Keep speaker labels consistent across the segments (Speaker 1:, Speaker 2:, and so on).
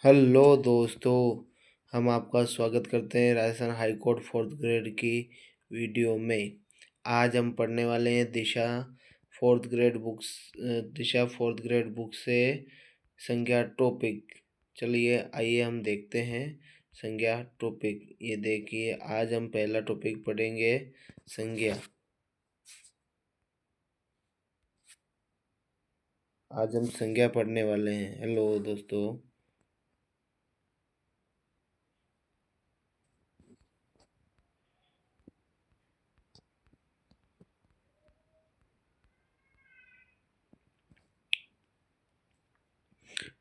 Speaker 1: Hello दोस्तों, हम आपका स्वागत करते हैं Rajasthan high court fourth grade की वीडियो में। आज हम पढ़ने वाले हैं दिशा फोर्थ ग्रेड बुक से संज्ञा टॉपिक। चलिए आइए हम देखते हैं संज्ञा टॉपिक। ये देखिए, आज हम पहला टॉपिक पढ़ेंगे संज्ञा। आज हम संज्ञा पढ़ने वाले हैं। हेलो दोस्तों।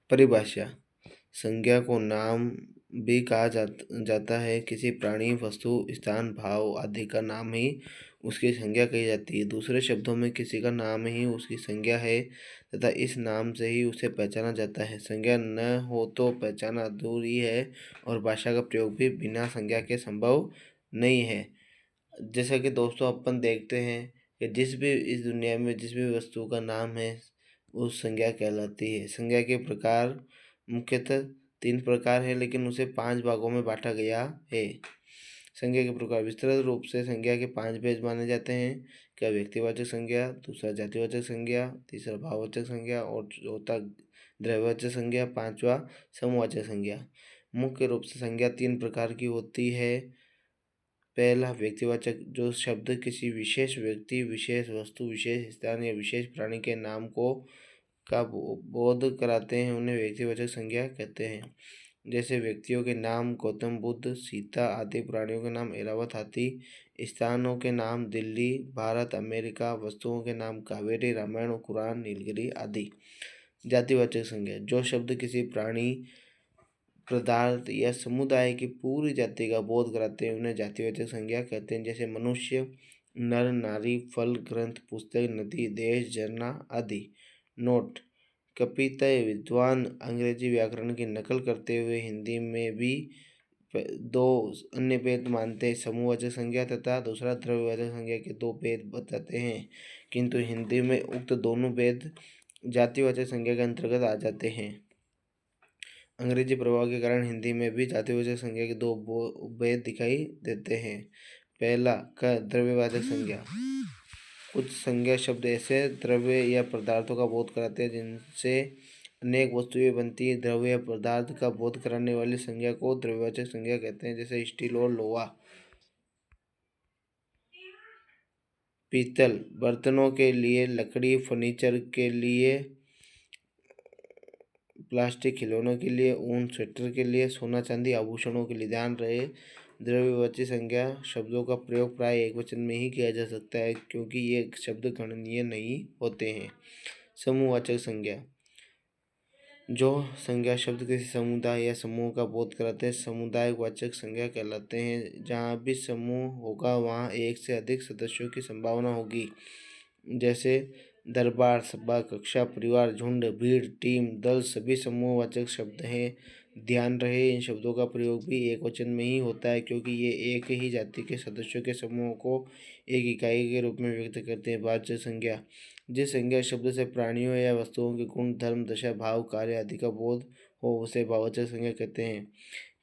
Speaker 1: परिभाषा। संज्ञा को नाम भी कहा जाता है। किसी प्राणी, वस्तु, स्थान, भाव आदि का नाम ही उसकी संज्ञा कही जाती है। दूसरे शब्दों में किसी का नाम ही उसकी संज्ञा है तथा इस नाम से ही उसे पहचाना जाता है। संज्ञा न हो तो पहचान अधूरी है और भाषा का प्रयोग भी बिना संज्ञा के संभव नहीं है। जैसा कि दोस्तों अपन देखते हैं कि जिस भी इस दुनिया में जिस भी वस्तु का नाम है उस संज्ञा कहलाती है। संज्ञा के प्रकार मुख्यतः 3 प्रकार है, लेकिन उसे 5 भागों में बांटा गया है। संज्ञा के प्रकार विस्तृत रूप से संज्ञा के 5 भेद माने जाते हैं। क्या व्यक्तिवाचक संज्ञा, दूसरा जातिवाचक संज्ञा, तीसरा भाववाचक संज्ञा और चौथा द्रव्यवाचक संज्ञा, पांचवा समूहवाचक संज्ञा। मुख्य रूप से संज्ञा 3 प्रकार की होती है। पहला व्यक्तिवाचक, जो शब्द किसी विशेष व्यक्ति, विशेष वस्तु, विशेष स्थान या विशेष प्राणी के नाम को का बोध कराते हैं, उन्हें व्यक्तिवाचक संज्ञा कहते हैं। जैसे व्यक्तियों के नाम गौतम बुद्ध, सीता आदि, प्राणियों के नाम ऐरावत हाथी, स्थानों के नाम दिल्ली, भारत, अमेरिका, वस्तुओं के नाम कावेरी, रामायण, कुरान, नीलगिरी आदि। जातिवाचक संज्ञा, जो शब्द किसी प्राणी, पदार्थ या समुदाय की पूरी जाति का बोध कराते हैं, उन्हें जातिवाचक संज्ञा कहते हैं। जैसे मनुष्य, नर, नारी, फल, ग्रंथ, पुस्तक, नदी, देश, झरना आदि। नोट: कपितय विद्वान अंग्रेजी व्याकरण की नकल करते हुए हिंदी में भी 2 अन्य भेद मानते हैं, समूहवाचक संज्ञा तथा दूसरा द्रव्यवाचक संज्ञा के 2 भेद बताते हैं, किंतु हिंदी में उक्त दोनों भेद जातिवाचक संज्ञा के अंतर्गत आ जाते हैं। अंग्रेजी प्रभाव के कारण हिंदी में भी जातिवाचक संज्ञा के 2 भेद दिखाई देते हैं। पहला द्रव्यवाचक संज्ञा। कुछ संज्ञा शब्द ऐसे द्रव्य या पदार्थों का बोध कराते हैं जिनसे अनेक वस्तुएं बनती है। द्रव्य या पदार्थ का बोध कराने वाली संज्ञा को द्रव्यवाचक संज्ञा कहते हैं। जैसे स्टील और लोहा। पीतल बर्तनों के लिए, लकड़ी फर्नीचर के लिए, प्लास्टिक खिलौनों के लिए, ऊन स्वेटर के लिए, सोना चांदी आभूषणों के लिए। ध्यान रहे, द्रव्यवाची संज्ञा शब्दों का प्रयोग प्राय एकवचन में ही किया जा सकता है, क्योंकि ये शब्द गणनीय नहीं होते हैं। समूहवाचक संज्ञा, जो संज्ञा शब्द किसी समुदाय या समूह का बोध कराते हैं, समुदायवाचक संज्ञा कहलाते हैं। जहाँ भी समूह होगा वहाँ एक से अधिक सदस्यों की संभावना होगी। जैसे दरबार, सभा, कक्षा, परिवार, झुंड, भीड़, टीम, दल सभी समूहवाचक शब्द हैं। ध्यान रहे, इन शब्दों का प्रयोग भी एकवचन में ही होता है, क्योंकि ये एक ही जाति के सदस्यों के समूह को एक इकाई के रूप में व्यक्त करते हैं। वाचक संज्ञा, जिस संज्ञा शब्द से प्राणियों या वस्तुओं के गुण, धर्म, दशा, भाव, कार्य आदि का बोध हो उसे भाववाचक संज्ञा कहते हैं।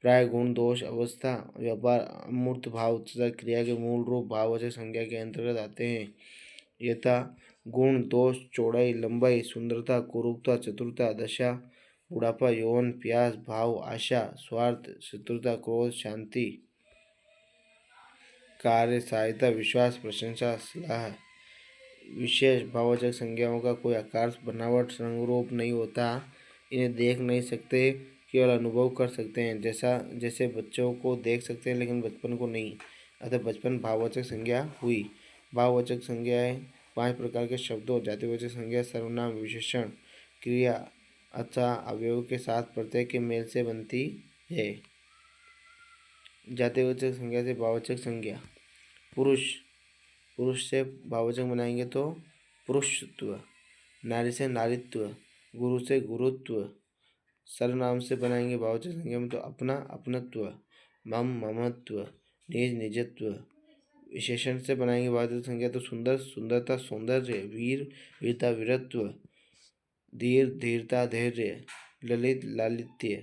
Speaker 1: प्राय गुण, दोष, अवस्था, व्यापार, अमूर्त भाव तथा क्रिया के मूल रूप भाववाचक संज्ञा के अंतर्गत आते हैं। यथा गुण, दोष, चौड़ाई, लंबाई, सुंदरता, कुरूपता, चतुरता, दशा, बुढ़ापा, यौवन, प्यास, भाव, आशा, स्वार्थ, शत्रुता, क्रोध, शांति, कार्य, सहायता, विश्वास, प्रशंसा, सलाह। विशेष भाववाचक संज्ञाओं का कोई आकार, बनावट, रंग रूप नहीं होता। इन्हें देख नहीं सकते, केवल अनुभव कर सकते हैं। जैसे बच्चों को देख सकते हैं लेकिन बचपन को नहीं, अतः बचपन भाववाचक संज्ञा हुई। भाववाचक संज्ञाएं 5 प्रकार के शब्दों, जातिवाचक संज्ञा सर्वनाम, विशेषण, क्रिया अथवा अवयव के साथ प्रत्यय के मेल से बनती है। जातिवाचक संज्ञा से भाववाचक संज्ञा। पुरुष से भाववाचक बनाएंगे तो पुरुषत्व, नारी से नारीत्व, गुरु से गुरुत्व। सर्वनाम से बनाएंगे भाववाचक संज्ञा में तो अपना, अपनत्व, मम, ममत्व, निज, निजत्व। विशेषण से बनाएंगे भाववाचक संज्ञा तो सुंदर, सुंदरता, सौंदर्य, वीर, वीरता, वीरत्व, धीर, धीरता, धैर्य, ललित, लालित्य।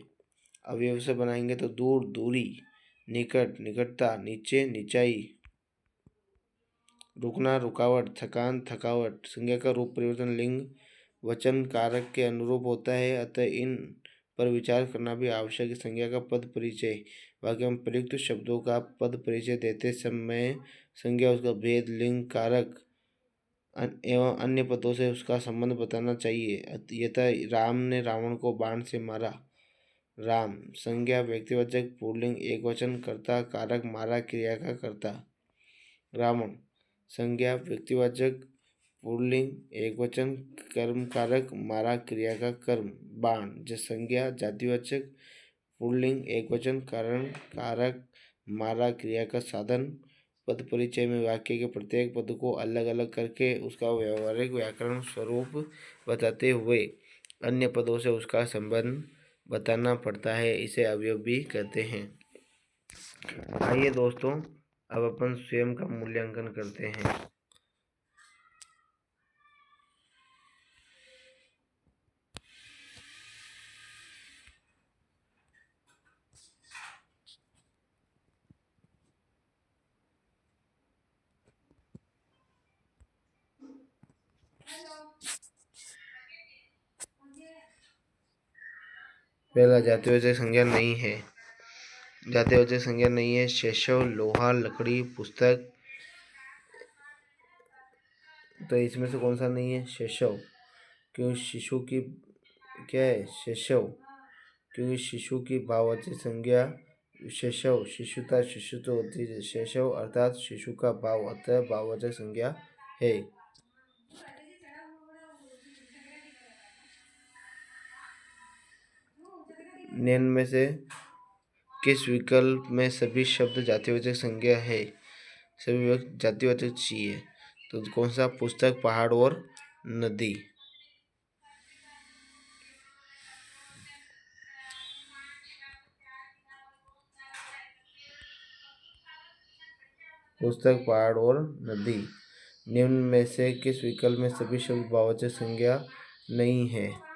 Speaker 1: अवयव से बनाएंगे तो दूर, दूरी, निकट, निकटता, नीचे, नीचाई, रुकना, रुकावट, थकान, थकावट। संज्ञा का रूप परिवर्तन लिंग वचन कारक के अनुरूप होता है, अतः इन पर विचार करना भी आवश्यक है। संज्ञा का पद परिचय। वाक्य में प्रयुक्त शब्दों का पद परिचय देते समय संज्ञा, उसका भेद, लिंग, कारक एवं अन्य पदों से उसका संबंध बताना चाहिए। यथा राम ने रावण को बाण से मारा। राम संज्ञा व्यक्तिवाचक पुल्लिंग एकवचन, कर्ता कारक मारा क्रिया का कर्ता। रावण संज्ञा व्यक्तिवाचक पुल्लिंग एकवचन, कर्म कारक मारा क्रिया का कर्म। बाण संज्ञा जातिवाचक पुल्लिंग एकवचन, कारण कारक मारा क्रिया का साधन। पद परिचय में वाक्य के प्रत्येक पद को अलग अलग करके उसका व्यवहारिक व्याकरण स्वरूप बताते हुए अन्य पदों से उसका संबंध बताना पड़ता है। इसे अवयव भी कहते हैं। आइए दोस्तों, अब अपन स्वयं का मूल्यांकन करते हैं। पहला, जातिवाचक संज्ञा नहीं है। जातिवाचक संज्ञा नहीं है। शैशव, लोहा, लकड़ी, पुस्तक। तो इसमें से कौन सा नहीं है? शैशव। क्यों? शिशु की क्या है? शैशव। क्योंकि शिशु की भाववाचक संज्ञा शैशव, शिशुता, शिशुत्व होती है। शैशव अर्थात शिशु का भाव, अतः भाववाचक संज्ञा है। निम्न में से किस विकल्प में सभी शब्द जातिवाचक संज्ञा है? सभी जातिवाचक चाहिए, तो कौन सा? पुस्तक, पहाड़ और नदी। पुस्तक, पहाड़ और नदी। निम्न में से किस विकल्प में सभी शब्द भाववाचक संज्ञा नहीं है?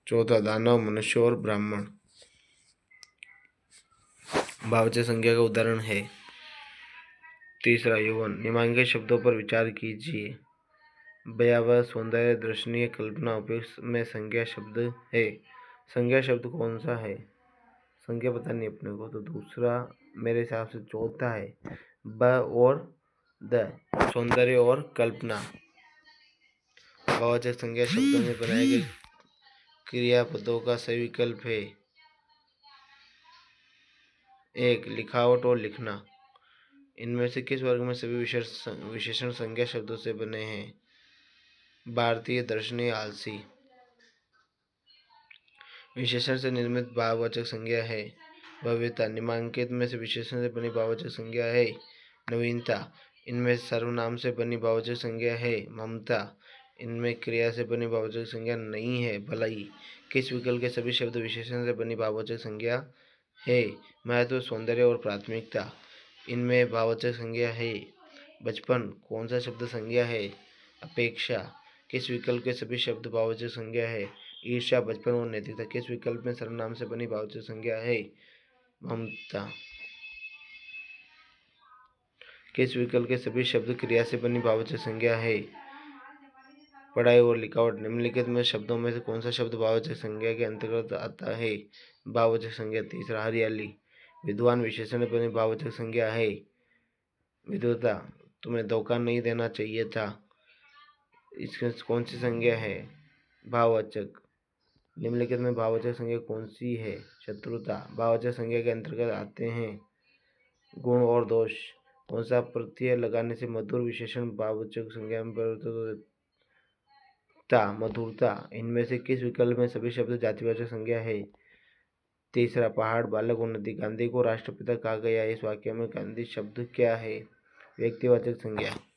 Speaker 1: चौथा, दानव, मनुष्य और ब्राह्मण भाववाचक संज्ञा का उदाहरण है। तीसरा, यौवन। निम्नलिखित शब्दों पर विचार कीजिए। भयावह, सौंदर्य, दर्शनीय, कल्पना, उपयुक्त में संज्ञा शब्द है। संज्ञा शब्द कौन सा है? संज्ञा पता नहीं अपने को, तो दूसरा मेरे हिसाब से चौथा है, ब और द, सौंदर्य और कल्पना। भाववाचक संज्ञा शब्दों में बनाए गए क्रियापदों का सही विकल्प है। एक, लिखावट और लिखना। इनमें से किस वर्ग में सभी विशेषण संज्ञा शब्दों से बने हैं? भारतीय, दर्शनीय, आलसी। विशेषण से निर्मित भाववाचक संज्ञा है। भव्यता। निम्नलिखित में से विशेषण से बनी भाववाचक संज्ञा है। नवीनता। इनमें सर्वनाम से बनी भाववाचक संज्ञा है। ममता। इनमें क्रिया से बनी भाववाचक संज्ञा नहीं है। भलाई। किस विकल्प के सभी शब्द विशेषण से बनी भाववाचक संज्ञा है? महत्व, सौंदर्य और प्राथमिकता। इनमें भाववाचक संज्ञा है। बचपन। कौन सा शब्द संज्ञा है? अपेक्षा। किस विकल्प के सभी शब्द भाववाचक संज्ञा है? ईर्ष्या, बचपन और नैतिकता। किस विकल्प में सर्वनाम से बनी भाववाचक संज्ञा है? ममता। किस विकल्प के सभी शब्द क्रिया से बनी भाववाचक संज्ञा है? पढ़ाई और लिखावट। निम्नलिखित में शब्दों में से कौन सा शब्द भाववाचक संज्ञा के अंतर्गत आता है? भाववाचक संज्ञा। तीसरा, हरियाली। विद्वान विशेषण बनी भाववाचक संज्ञा है। विद्वता। तुम्हें धोखा नहीं देना चाहिए था। इसमें कौन सी संज्ञा है? भाववाचक। निम्नलिखित में भाववाचक संज्ञा कौन सी है? शत्रुता। भाववाचक संज्ञा के अंतर्गत आते हैं गुण और दोष। कौन सा प्रत्यय लगाने से मधुर विशेषण भाववाचक संज्ञा में परिवर्तित होता? मधुरता। इनमें से किस विकल्प में सभी शब्द जातिवाचक संज्ञा है? तीसरा, पहाड़, बालक और नदी। गांधी को राष्ट्रपिता कहा गया है। इस वाक्य में गांधी शब्द क्या है? व्यक्तिवाचक संज्ञा।